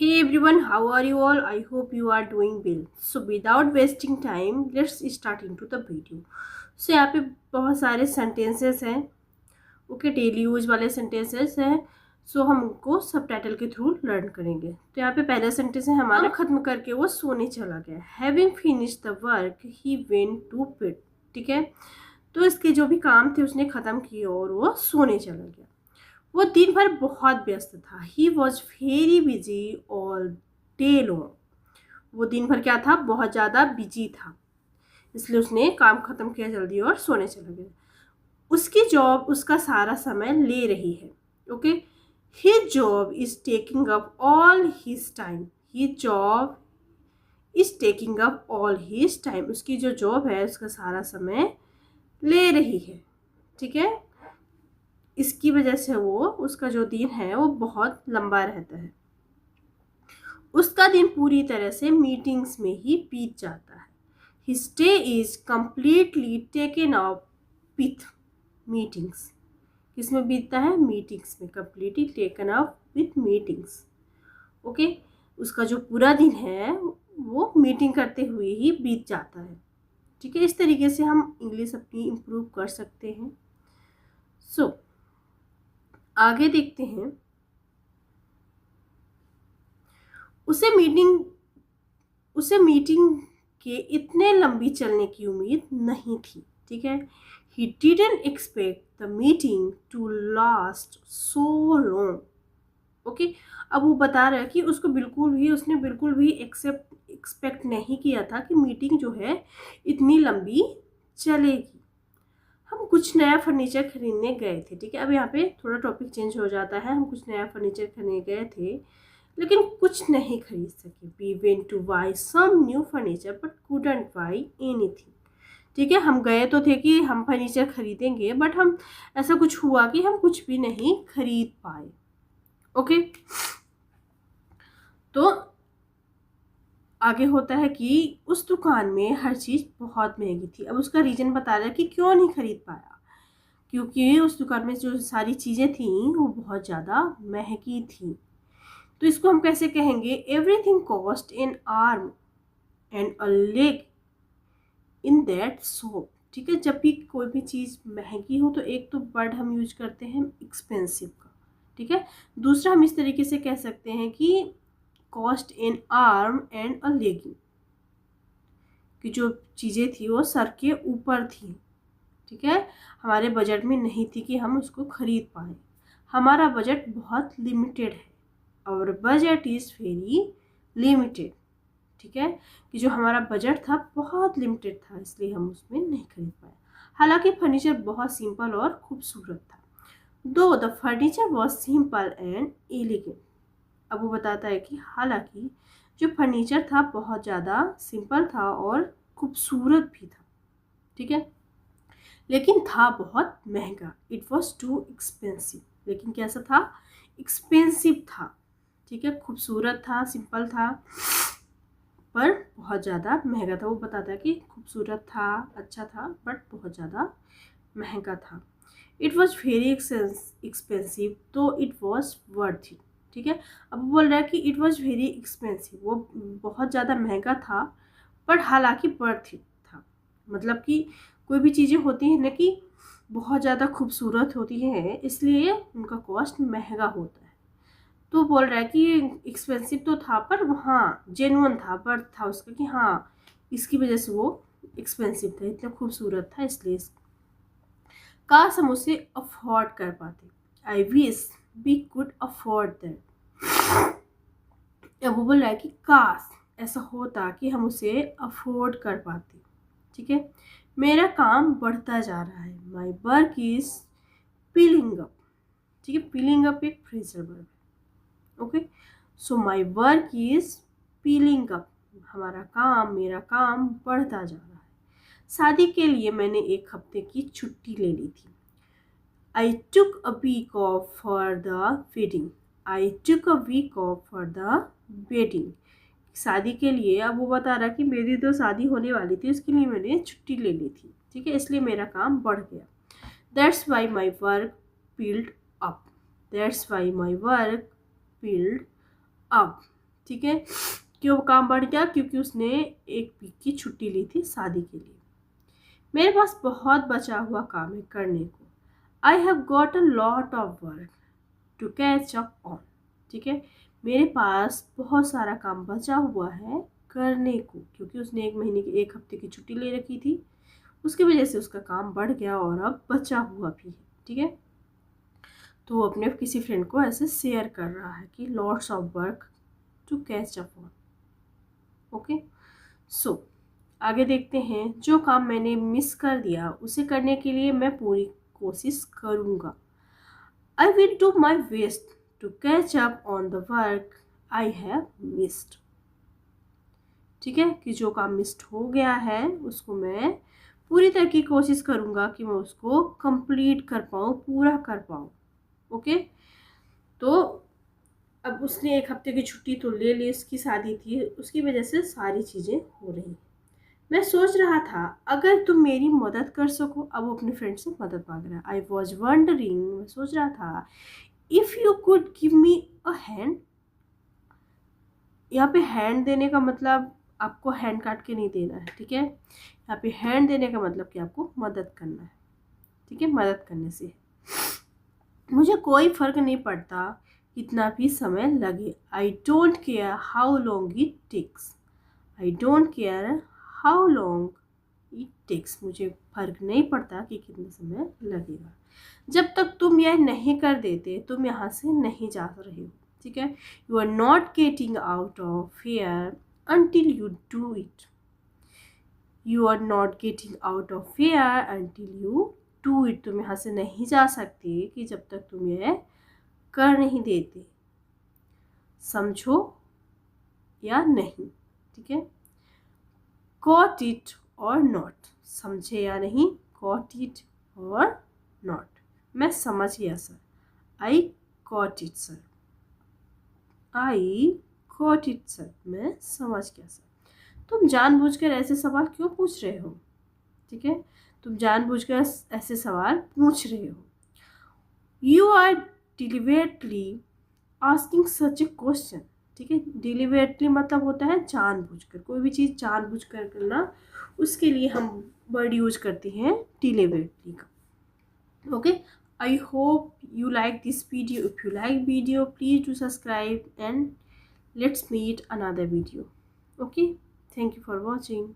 Hey everyone, how are you all? I hope you are doing well. So without wasting time, let's start into the video. So यहाँ पे बहुत सारे sentences हैं, okay daily use वाले sentences हैं. सो हम उनको सब टाइटल के थ्रू लर्न करेंगे. तो यहाँ पे पहला सेंटेंस है हमारा, खत्म करके वो सोने चला गया. Having finish the work he went to bed. ठीक है, तो इसके जो भी काम थे उसने ख़त्म किए और वो सोने चला गया. वो दिन भर बहुत व्यस्त था. He was very busy all day long. वो दिन भर क्या था, बहुत ज़्यादा बिजी था, इसलिए उसने काम ख़त्म किया जल्दी और सोने चला गया. उसकी जॉब उसका सारा समय ले रही है. Okay, his job is taking up all his time. His job is taking up all his time. उसकी जो जॉब है उसका सारा समय ले रही है. ठीक है, इसकी वजह से वो उसका जो दिन है वो बहुत लंबा रहता है. उसका दिन पूरी तरह से मीटिंग्स में ही बीत जाता है. His day is completely taken up with meetings. किसमें बीतता है, मीटिंग्स में. completely taken up with meetings. Okay, उसका जो पूरा दिन है वो मीटिंग करते हुए ही बीत जाता है. ठीक है, इस तरीके से हम इंग्लिश अपनी इम्प्रूव कर सकते हैं. सो आगे देखते हैं. उसे मीटिंग के इतने लंबी चलने की उम्मीद नहीं थी. ठीक है, he didn't expect the meeting to last so long. Okay, अब वो बता रहा है कि उसने बिल्कुल भी एक्सपेक्ट नहीं किया था कि मीटिंग जो है इतनी लंबी चलेगी. हम कुछ नया फर्नीचर खरीदने गए थे. ठीक है, अब यहाँ पे थोड़ा टॉपिक चेंज हो जाता है. हम कुछ नया फर्नीचर खरीदने गए थे लेकिन कुछ नहीं खरीद सके. We went to buy some new furniture but couldn't buy anything. ठीक है, हम गए तो थे कि हम फर्नीचर खरीदेंगे, बट हम ऐसा कुछ हुआ कि हम कुछ भी नहीं खरीद पाए. ओके, तो आगे होता है कि उस दुकान में हर चीज़ बहुत महंगी थी. अब उसका रीज़न बता रहा है कि क्यों नहीं खरीद पाया, क्योंकि उस दुकान में जो सारी चीज़ें थी वो बहुत ज़्यादा महंगी थी. तो इसको हम कैसे कहेंगे, everything cost an arm and a leg in that shop. ठीक है, जब भी कोई भी चीज़ महंगी हो तो एक तो वर्ड हम यूज करते हैं एक्सपेंसिव का. ठीक है, दूसरा हम इस तरीके से कह सकते हैं कि cost an arm and a legging, कि जो चीज़ें थी वो सर के ऊपर थी. ठीक है, हमारे बजट में नहीं थी कि हम उसको खरीद पाए. हमारा बजट बहुत लिमिटेड है. और बजट इज़ वेरी लिमिटेड. ठीक है, कि जो हमारा बजट था बहुत लिमिटेड था, इसलिए हम उसमें नहीं खरीद पाए. हालांकि फर्नीचर बहुत सिंपल और खूबसूरत था. दो the furniture was simple and elegant. अब वो बताता है कि हालांकि जो फर्नीचर था बहुत ज़्यादा सिंपल था और खूबसूरत भी था. ठीक है, लेकिन था बहुत महंगा. It was too expensive. लेकिन कैसा था, एक्सपेंसिव था. ठीक है, खूबसूरत था, सिंपल था, पर बहुत ज़्यादा महंगा था. वो बताता है कि खूबसूरत था, अच्छा था, बट बहुत ज़्यादा महंगा था. इट वॉज वेरी एक्सपेंसिव तो इट वॉज वर्थ इट. ठीक है, अब वो बोल रहा है कि इट वॉज वेरी एक्सपेंसिव, वो बहुत ज़्यादा महंगा था, बट हालांकि वर्थ इट था. मतलब कि कोई भी चीज़ें होती हैं ना कि बहुत ज़्यादा खूबसूरत होती हैं, इसलिए उनका कॉस्ट महंगा होता है. तो बोल रहा है कि एक्सपेंसिव तो था पर हाँ जेन्युइन था, बर्थ था उसका कि हाँ इसकी वजह से वो एक्सपेंसिव था, इतना खूबसूरत था, इसलिए काश हम उसे अफोर्ड कर पाते. I wish we could afford that. अब वो बोल रहा है कि काश ऐसा होता कि हम उसे अफोर्ड कर पाते. ठीक है, मेरा काम बढ़ता जा रहा है. My work is piling up. ठीक है, पिलिंग अप एक फ्रेजल वर्ब है. Okay, so my work is piling up. हमारा काम, मेरा काम बढ़ता जा रहा है. शादी के लिए मैंने एक हफ्ते की छुट्टी ले ली थी. I took a week off for the wedding. I took a week off for the wedding. शादी के लिए, अब वो बता रहा कि मेरी तो शादी होने वाली थी, उसके लिए मैंने छुट्टी ले ली थी. ठीक है, इसलिए मेरा काम बढ़ गया. That's why my work peeled up. That's why my work build up. ठीक है। क्यों काम बढ़ गया? क्योंकि उसने एक वीक की छुट्टी ली थी शादी के लिए। मेरे पास बहुत बचा हुआ काम है करने को। I have got a lot of work to catch up on. ठीक है, मेरे पास बहुत सारा काम बचा हुआ है करने को, क्योंकि उसने 1 महीने की 1 हफ्ते की छुट्टी ले रखी थी। उसकी वजह से उसका काम बढ़ गया और अब बचा हुआ भी है। ठीक है, तो वो अपने किसी फ्रेंड को ऐसे शेयर कर रहा है कि lots of work to catch up on. Okay, so आगे देखते हैं। जो काम मैंने मिस कर दिया उसे करने के लिए मैं पूरी कोशिश करूँगा। I will do my best to catch up on the work I have missed. ठीक है, कि जो काम मिस्ड हो गया है उसको मैं पूरी तरह की कोशिश करूँगा कि मैं उसको कंप्लीट कर पाऊँ, पूरा कर पाऊँ। ओके, तो अब उसने 1 हफ्ते की छुट्टी तो ले ली, उसकी शादी थी, उसकी वजह से सारी चीज़ें हो रही हैं। मैं सोच रहा था अगर तुम मेरी मदद कर सको। अब वो अपने फ्रेंड से मदद मांग रहा है। आई वॉज वंडरिंग, मैं सोच रहा था, if you could give me a hand. यहाँ पे हैंड देने का मतलब आपको हैंड काट के नहीं देना है। ठीक है, यहाँ पे हैंड देने का मतलब कि आपको मदद करना है। ठीक है, मदद करने से मुझे कोई फ़र्क नहीं पड़ता कितना भी समय लगे। I don't care how long it takes. I don't care how long it takes. मुझे फ़र्क नहीं पड़ता कि कितना समय लगेगा। जब तक तुम यह नहीं कर देते तुम यहाँ से नहीं जा रहे हो। ठीक है, you are not getting out of here until you do it. You are not getting out of here until you do it. तुम यहाँ से नहीं जा सकते कि जब तक तुम यह कर नहीं देते। समझो या नहीं? ठीक है, Got it or not। समझे या नहीं? Got it or not। मैं समझ गया sir. I got it sir. I got it sir. मैं समझ गया सर। तुम जानबूझकर ऐसे सवाल क्यों पूछ रहे हो? ठीक है, तुम जानबूझकर ऐसे सवाल पूछ रहे हो। You are deliberately asking such a question. ठीक है, डिलिबरेटली मतलब होता है जानबूझकर, कोई भी चीज़ जानबूझकर करना, उसके लिए हम वर्ड यूज करते हैं डिलिबरेटली का। Okay, I hope you like this video. If you like video, please do subscribe and let's meet another video. Okay, thank you for watching.